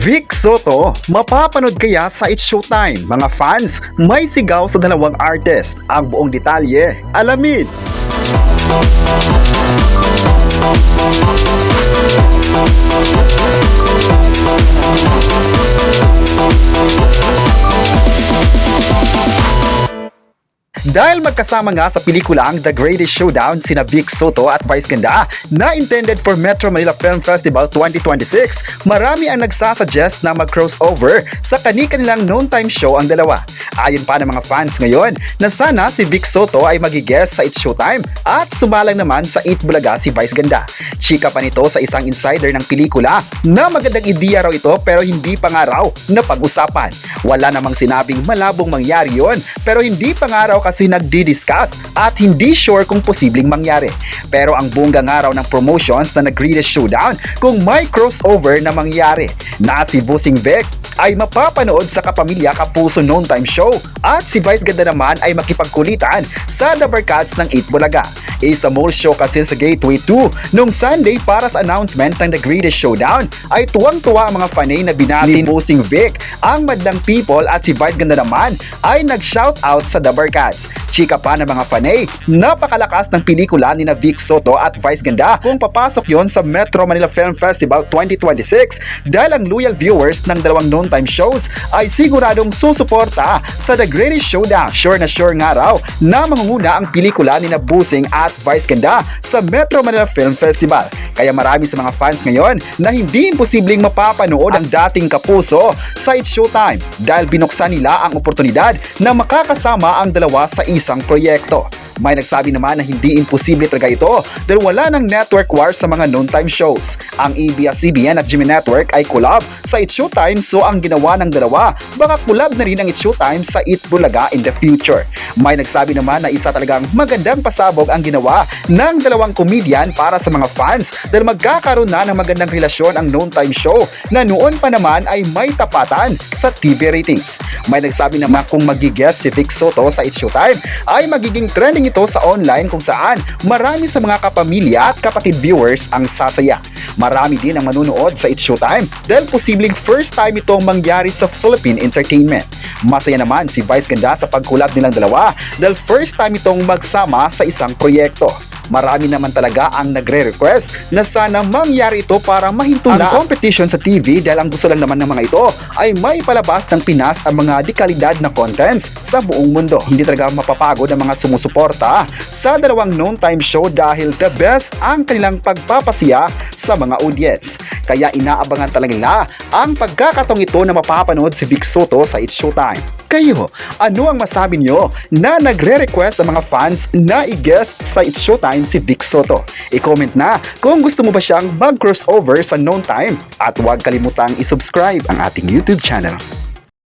Vic Soto, mapapanood kaya sa It's Showtime? Mga fans, may sigaw sa dalawang artist. Ang buong detalye, alamin! Dahil magkasama nga sa pelikulang The Greatest Showdown sina Vic Soto at Vice Ganda na intended for Metro Manila Film Festival 2026, marami ang nagsasuggest na mag-crossover sa kani-kanilang noon time show ang dalawa. Ayon pa ng mga fans ngayon na sana si Vic Soto ay magi-guest sa It's Showtime at sumalang naman sa Eat Bulaga si Vice Ganda. Chika pa nito sa isang insider ng pelikula na magandang ideya raw ito pero hindi pa nga raw na pag-usapan. Wala namang sinabing malabong mangyari yon pero hindi pa nga raw kasi nagdi-discuss at hindi sure kung posibleng mangyari. Pero ang bongga nga raw ng promotions na Greatest Showdown kung may crossover na mangyari na si Bossing Vic ay mapapanood sa Kapamilya Kapuso Noon Time Show at si Vice Ganda naman ay makipagkulitan sa The Barkads ng Eat Bulaga. Isa mall show kasi sa Gateway 2 nung Sunday para sa announcement ng The Greatest Showdown ay tuwang-tuwa ang mga fanay na binati ni Bossing Vic. Ang madlang people at si Vice Ganda naman ay nag-shoutout sa The Barkads. Chika pa ng mga fanay, napakalakas ng pelikula ni na Vic Soto at Vice Ganda kung papasok yon sa Metro Manila Film Festival 2026 dahil ang loyal viewers ng dalawang noon time shows ay siguradong susuporta sa The Greatest Showdown. Sure na sure nga raw na mangunguna ang pelikula ni na Bossing at Vice Ganda sa Metro Manila Film Festival. Kaya marami sa mga fans ngayon na hindi imposibleng mapapanood ang dating kapuso sa It's Showtime dahil binuksan nila ang oportunidad na makakasama ang dalawa sa isang proyekto. May nagsabi naman na hindi imposible talaga ito dahil wala ng network war sa mga noon time shows. Ang ABS-CBN at GMA Network ay collab sa It's Showtime so ang ginawa ng dalawa baka collab na rin ang It's Showtime sa Eat Bulaga in the future. May nagsabi naman na isa talagang magandang pasabog ang ginawa ng dalawang comedian para sa mga fans dahil magkakaroon na ng magandang relasyon ang noon time show na noon pa naman ay may tapatan sa TV ratings. May nagsabi naman kung magi-guest si Vic Soto sa It's Showtime ay magiging trending ito sa online kung saan marami sa mga kapamilya at kapatid viewers ang sasaya. Marami din ang manunood sa It's Showtime dahil posibleng first time itong mangyari sa Philippine entertainment. Masaya naman si Vice Ganda sa pagkulab nilang dalawa dahil first time itong magsama sa isang proyekto. Marami naman talaga ang nagre-request na sana mangyari ito para mahinto na ang competition sa TV dahil ang gusto lang naman ng mga ito ay may palabas ng Pinas ang mga dekalidad na contents sa buong mundo. Hindi talaga mapapagod ang mga sumusuporta sa dalawang noon time show dahil the best ang kanilang pagpapasiya sa mga audience. Kaya inaabangan talaga nila ang pagkakataong ito na mapapanood si Vic Soto sa It's Showtime. Kayo, ano ang masabi nyo na nagre-request ang mga fans na i-guest sa It's Showtime si Vic Soto? I-comment na kung gusto mo ba siyang mag-crossover sa noon time at huwag kalimutang i-subscribe ang ating YouTube channel.